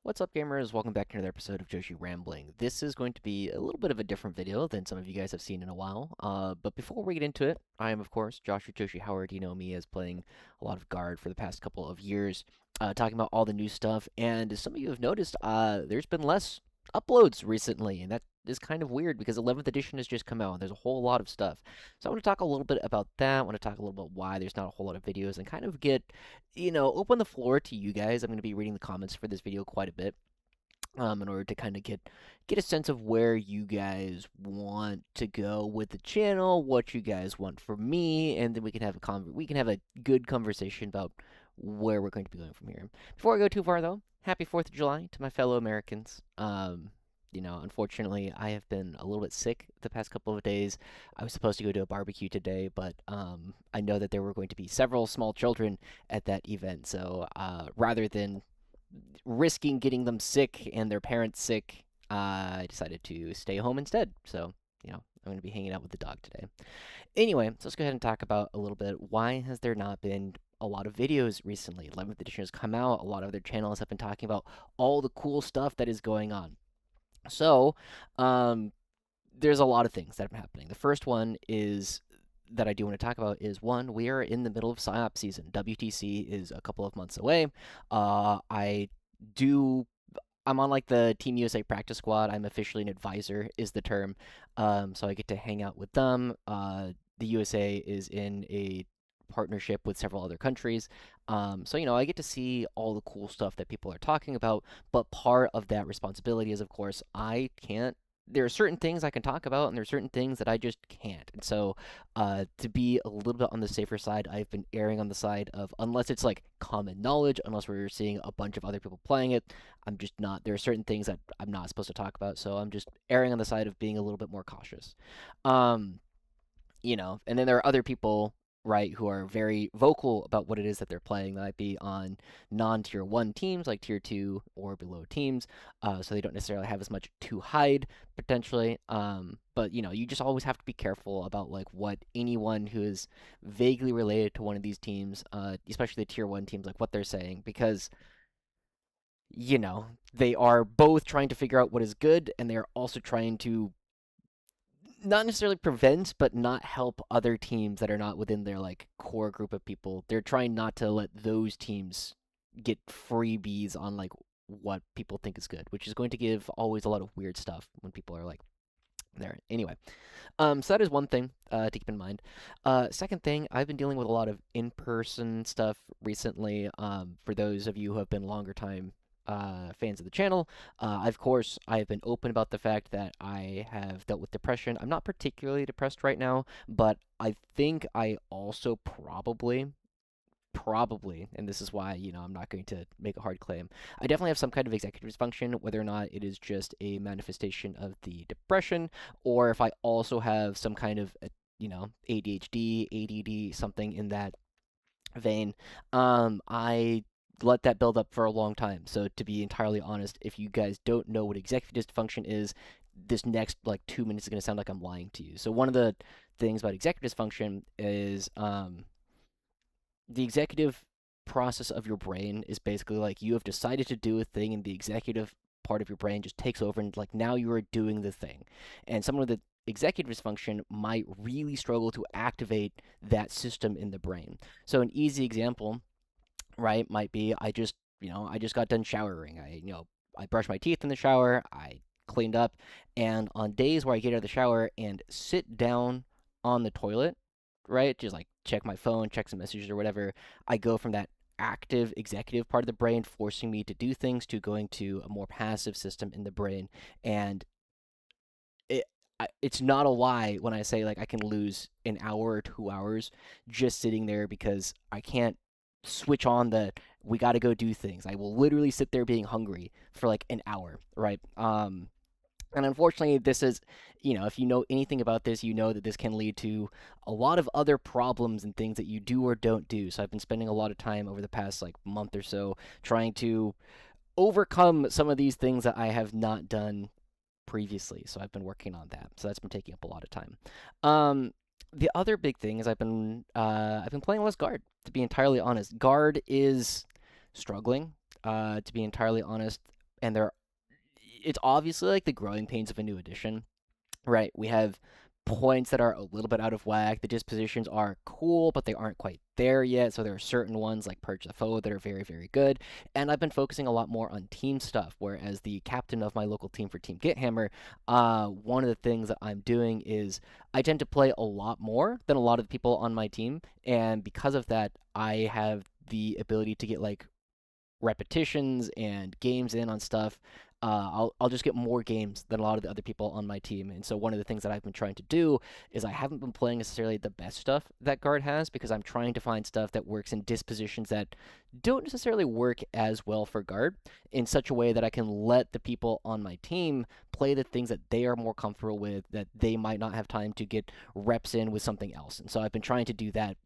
What's up, gamers? Welcome back to another episode of Joshi Rambling. This is going to be a little bit of a different video than some of you guys have seen in a while. But before we get into it, I am, of course, Joshua Joshi Howard. You know me as playing a lot of guard for the past couple of years, talking about all the new stuff. And as some of you have noticed, there's been less uploads recently, and that is kind of weird because 11th edition has just come out and there's a whole lot of stuff. So I want to talk a little bit about that. I want to talk a little bit why there's not a whole lot of videos and kind of get open the floor to you guys. I'm going to be reading the comments for this video quite a bit, in order to kind of get a sense of where you guys want to go with the channel, what you guys want from me, and then we can have a good conversation about where we're going to be going from here. Before I go too far, though, happy 4th of July to my fellow Americans. Unfortunately, I have been a little bit sick the past couple of days. I was supposed to go to a barbecue today, but I know that there were going to be several small children at that event. So rather than risking getting them sick and their parents sick, I decided to stay home instead. So, I'm going to be hanging out with the dog today. Anyway, so let's go ahead and talk about a little bit why has there not been a lot of videos recently. 11th edition has come out. A lot of other channels have been talking about all the cool stuff that is going on. So, there's a lot of things that have been happening. The first one is that I do want to talk about is one, we are in the middle of PSYOP season. WTC is a couple of months away. Do I'm on like the Team USA practice squad. I'm officially an advisor is the term. So I get to hang out with them. The USA is in a partnership with several other countries. So I get to see all the cool stuff that people are talking about. But part of that responsibility is, of course, I can't. There are certain things I can talk about, and there are certain things that I just can't. And so, to be a little bit on the safer side, I've been erring on the side of, unless it's like common knowledge, unless we're seeing a bunch of other people playing it, I'm just not. There are certain things that I'm not supposed to talk about, so I'm just erring on the side of being a little bit more cautious. Um, and then there are other people, right, who are very vocal about what it is that they're playing. That might be on non-tier 1 teams, like tier 2 or below teams, so they don't necessarily have as much to hide, potentially. But, you just always have to be careful about, like, what anyone who is vaguely related to one of these teams, especially the tier 1 teams, like, what they're saying, because they are both trying to figure out what is good, and they are also trying to not necessarily prevent, but not help other teams that are not within their like core group of people. They're trying not to let those teams get freebies on like what people think is good, which is going to give always a lot of weird stuff when people are like there. Anyway, so that is one thing to keep in mind. Second thing, I've been dealing with a lot of in-person stuff recently. For those of you who have been longer time fans of the channel, of course, I've been open about the fact that I have dealt with depression. I'm not particularly depressed right now, but I think I also probably, and this is why, I'm not going to make a hard claim. I definitely have some kind of executive dysfunction, whether or not it is just a manifestation of the depression, or if I also have some kind of, ADHD, ADD, something in that vein. I let that build up for a long time. So to be entirely honest, if you guys don't know what executive dysfunction is, this next like 2 minutes is going to sound like I'm lying to you. So one of the things about executive dysfunction is the executive process of your brain is basically like you have decided to do a thing, and the executive part of your brain just takes over, and like now you are doing the thing. And someone with executive dysfunction might really struggle to activate that system in the brain. So an easy example, right, might be I just got done showering. I brushed my teeth in the shower. I cleaned up, and on days where I get out of the shower and sit down on the toilet, right, just like check my phone, check some messages or whatever, I go from that active executive part of the brain forcing me to do things to going to a more passive system in the brain. And it it's not a lie when I say like I can lose an hour or 2 hours just sitting there because I can't switch on the we got to go do things. I will literally sit there being hungry for like an hour, right? And unfortunately, this is, if you know anything about this, you know that this can lead to a lot of other problems and things that you do or don't do. So I've been spending a lot of time over the past like month or so trying to overcome some of these things that I have not done previously. So I've been working on that. So that's been taking up a lot of time. The other big thing is I've been playing less guard. To be entirely honest, guard is struggling. To be entirely honest, and it's obviously like the growing pains of a new edition. Right. We have points that are a little bit out of whack. The dispositions are cool, but they aren't quite there yet. So there are certain ones like Purge the Foe that are very, very good. And I've been focusing a lot more on team stuff. Whereas the captain of my local team for Team Githammer, one of the things that I'm doing is I tend to play a lot more than a lot of the people on my team. And because of that, I have the ability to get like repetitions and games in on stuff, I'll just get more games than a lot of the other people on my team. And so one of the things that I've been trying to do is I haven't been playing necessarily the best stuff that Guard has because I'm trying to find stuff that works in dispositions that don't necessarily work as well for Guard in such a way that I can let the people on my team play the things that they are more comfortable with that they might not have time to get reps in with something else. And so I've been trying to do that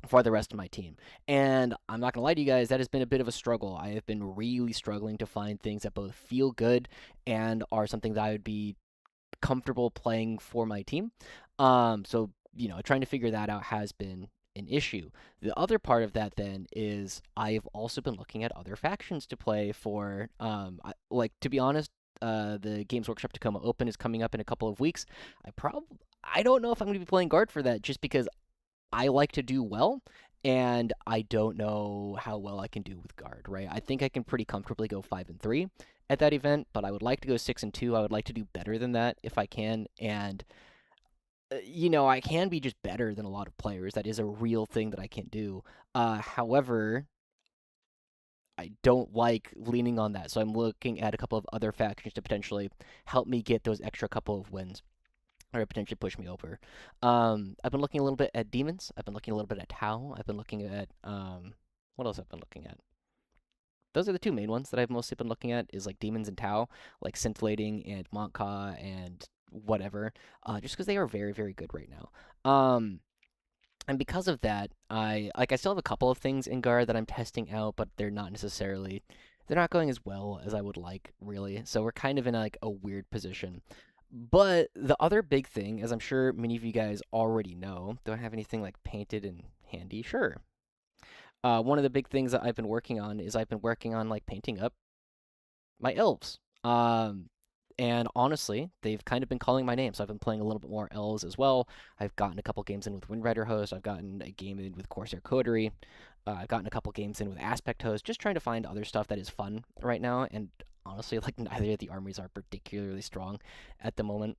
for the rest of my team. And I'm not going to lie to you guys, that has been a bit of a struggle. I have been really struggling to find things that both feel good and are something that I would be comfortable playing for my team. Trying to figure that out has been an issue. The other part of that then is I've also been looking at other factions to play for. To be honest, the Games Workshop Tacoma Open is coming up in a couple of weeks. I don't know if I'm going to be playing guard for that just because I like to do well, and I don't know how well I can do with guard, right? I think I can pretty comfortably go 5-3 at that event, but I would like to go 6-2. I would like to do better than that if I can, and I can be just better than a lot of players. That is a real thing that I can do. However, I don't like leaning on that, so I'm looking at a couple of other factions to potentially help me get those extra couple of wins or potentially push me over. I've been looking a little bit at demons. I've been looking a little bit at Tau. I've been looking at what else I've been looking at. Those are the two main ones that I've mostly been looking at is like demons and Tau, like scintillating and Montka and whatever. Just because they are very very good right now. And because of that, I still have a couple of things in guard that I'm testing out, but they're not going as well as I would like, really. So we're kind of in like a weird position. But the other big thing, as I'm sure many of you guys already know, do I have anything like painted and handy? Sure. One of the big things that I've been working on is I've been working on like painting up my elves. And honestly, they've kind of been calling my name, so I've been playing a little bit more elves as well. I've gotten a couple games in with Windrider Host. I've gotten a game in with Corsair Coterie. I've gotten a couple games in with Aspect Host, just trying to find other stuff that is fun right now. And honestly, like neither of the armies are particularly strong at the moment.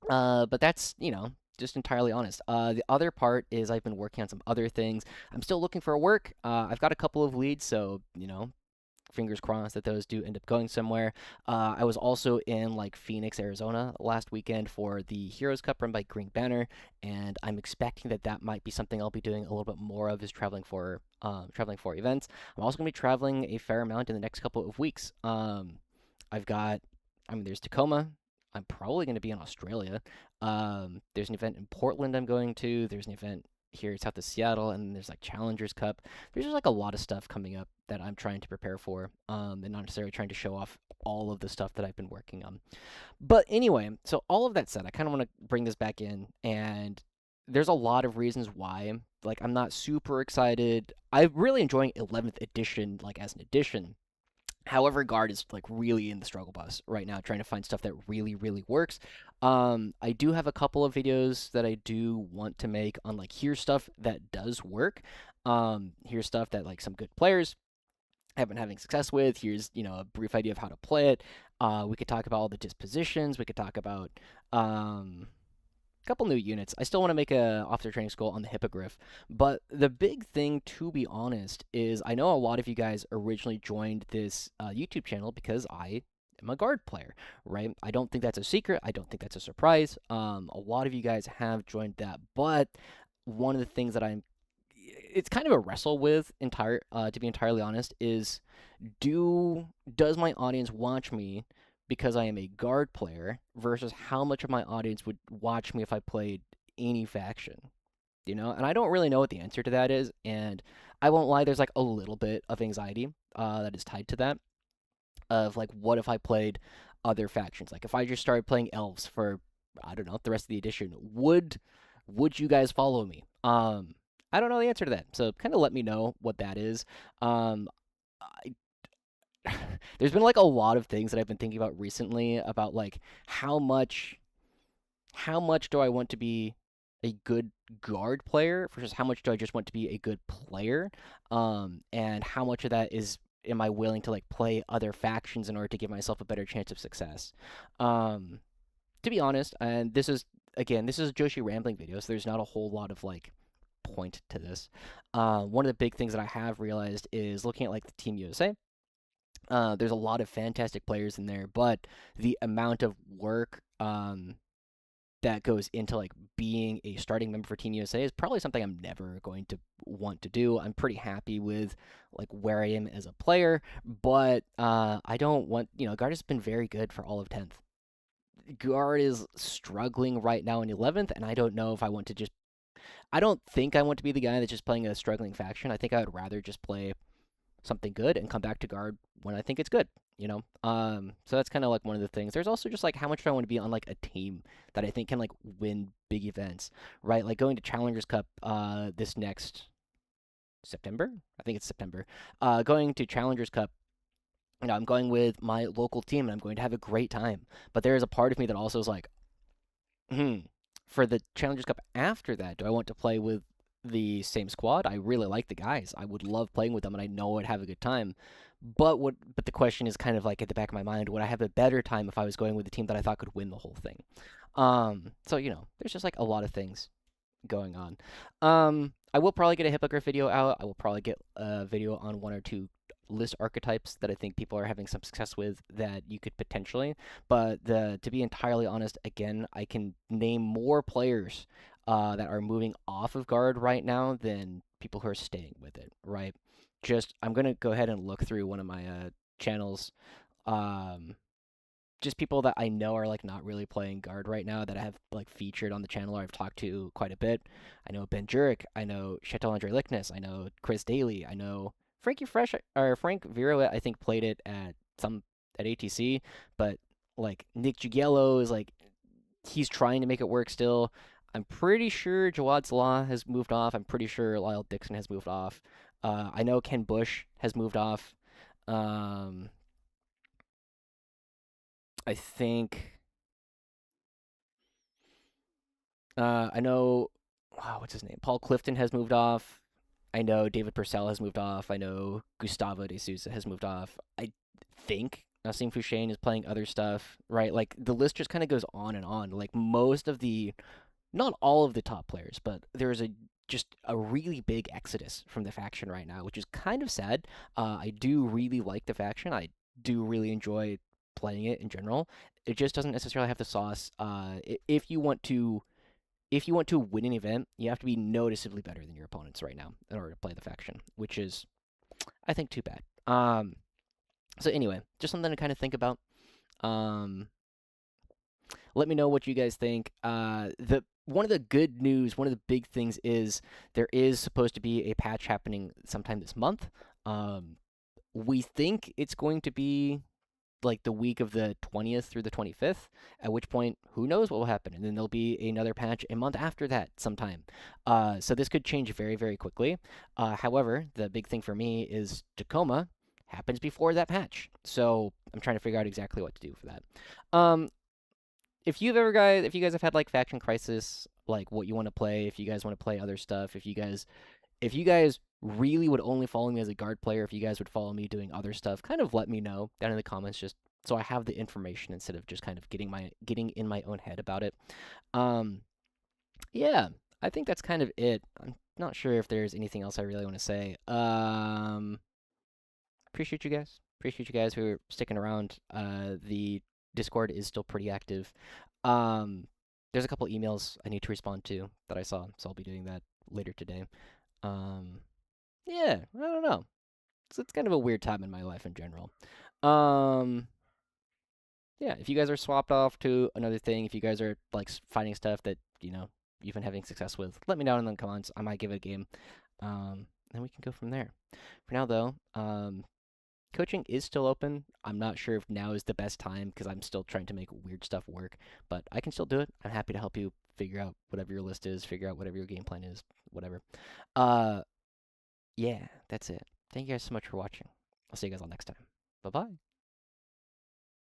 But that's, just entirely honest. The other part is I've been working on some other things. I'm still looking for work. I've got a couple of leads, so, fingers crossed that those do end up going somewhere. I was also in like Phoenix, Arizona last weekend for the Heroes Cup run by Green Banner, and I'm expecting that that might be something I'll be doing a little bit more of is traveling for events. I'm also going to be traveling a fair amount in the next couple of weeks. I've got, there's Tacoma. I'm probably going to be in Australia. There's an event in Portland I'm going to. There's an event here south of Seattle, and there's like Challengers Cup. There's just like a lot of stuff coming up that I'm trying to prepare for, and not necessarily trying to show off all of the stuff that I've been working on. But anyway, so all of that said, I kind of want to bring this back in, and there's a lot of reasons why. Like, I'm not super excited. I'm really enjoying 11th edition, like as an edition. However, Guard is like really in the struggle bus right now, trying to find stuff that really, really works. I do have a couple of videos that I do want to make on like here's stuff that does work. Here's stuff that like some good players have been having success with. Here's a brief idea of how to play it. We could talk about all the dispositions. We could talk about couple new units. I still want to make a officer training school on the Hippogriff, but the big thing, to be honest, is I know a lot of you guys originally joined this YouTube channel because I am a guard player, right? I don't think that's a secret. I don't think that's a surprise. A lot of you guys have joined that, but one of the things that it's kind of a wrestle with to be entirely honest, is does my audience watch me because I am a guard player versus how much of my audience would watch me if I played any faction, And I don't really know what the answer to that is, and I won't lie, there's like a little bit of anxiety that is tied to that, of like, what if I played other factions? Like, if I just started playing elves for, I don't know, the rest of the edition, would you guys follow me? I don't know the answer to that, so kind of let me know what that is. I there's been like a lot of things that I've been thinking about recently about like how much how much do I want to be a good guard player versus how much do I just want to be a good player? And how much of that is am I willing to like play other factions in order to give myself a better chance of success? Um, to be honest, and this is again, this is a Joshi rambling video, so there's not a whole lot of like point to this. One of the big things that I have realized is looking at like the Team USA. There's a lot of fantastic players in there, but the amount of work that goes into like being a starting member for Team USA is probably something I'm never going to want to do. I'm pretty happy with like where I am as a player, but I don't want guard has been very good for all of 10th. Guard is struggling right now in 11th, and I don't know if I want to just. I don't think I want to be the guy that's just playing a struggling faction. I think I would rather just play something good and come back to guard when I think it's good. So that's kind of like one of the things. There's also just like how much do I want to be on like a team that I think can like win big events, right? Like going to Challengers Cup this next September. I think it's September. Going to Challengers Cup. I'm going with my local team and I'm going to have a great time. But there is a part of me that also is like, hmm, for the Challengers Cup after that, do I want to play with the same squad? I really like the guys. I would love playing with them, and I know I'd have a good time. But the question is kind of like at the back of my mind: would I have a better time if I was going with a team that I thought could win the whole thing? So there's just like a lot of things going on. I will probably get a Hippogriff video out. I will probably get a video on one or two list archetypes that I think people are having some success with that you could potentially. But to be entirely honest, again, I can name more players that are moving off of guard right now than people who are staying with it. Right? Just I'm gonna go ahead and look through one of my channels. Um, just people that I know are like not really playing guard right now that I have like featured on the channel or I've talked to quite a bit. I know Ben Jurek, I know Chateau Andre Lickness, I know Chris Daly, I know Frankie Fresh or Frank Vero. I think played it at ATC, but like Nick Gigello is like he's trying to make it work still. I'm pretty sure Jawad Salah has moved off. I'm pretty sure Lyle Dixon has moved off. I know Ken Bush has moved off. Um, I think I know, wow, what's his name? Paul Clifton has moved off. I know David Purcell has moved off. I know Gustavo de Souza has moved off. I think Nassim Fouchain is playing other stuff, right? Like the list just kind of goes on and on. Like most of the, not all of the top players, but there's a just a really big exodus from the faction right now, which is kind of sad. I do really like the faction. I do really enjoy playing it in general. It just doesn't necessarily have the sauce. If you want to win an event, you have to be noticeably better than your opponents right now in order to play the faction, which is, I think, too bad. So anyway, just something to kind of think about. Um, Let me know what you guys think. The one of the good news, one of the big things is there is supposed to be a patch happening sometime this month. Um, we think it's going to be like the week of the 20th through the 25th, at which point, who knows what will happen. And then there'll be another patch a month after that sometime. So this could change very, very quickly. However, the big thing for me is Tacoma happens before that patch. So I'm trying to figure out exactly what to do for that. Um, if you guys have had like Faction Crisis, like what you want to play, if you guys want to play other stuff, if you guys really would only follow me as a guard player, if you guys would follow me doing other stuff, kind of let me know down in the comments just so I have the information instead of just kind of getting in my own head about it. Um yeah, I think that's kind of it. I'm not sure if there's anything else I really want to say. Appreciate you guys. Appreciate you guys who are sticking around. The Discord is still pretty active. Um there's a couple emails I need to respond to that I saw, so I'll be doing that later today. Um yeah, I don't know. It's kind of a weird time in my life in general. Um, yeah, if you guys are swapped off to another thing, if you guys are like finding stuff that you've been having success with, let me know in the comments. I might give it a game. And we can go from there. For now, though, coaching is still open. I'm not sure if now is the best time because I'm still trying to make weird stuff work, but I can still do it. I'm happy to help you figure out whatever your list is, figure out whatever your game plan is, whatever. Uh, yeah, that's it. Thank you guys so much for watching. I'll see you guys all next time. Bye bye.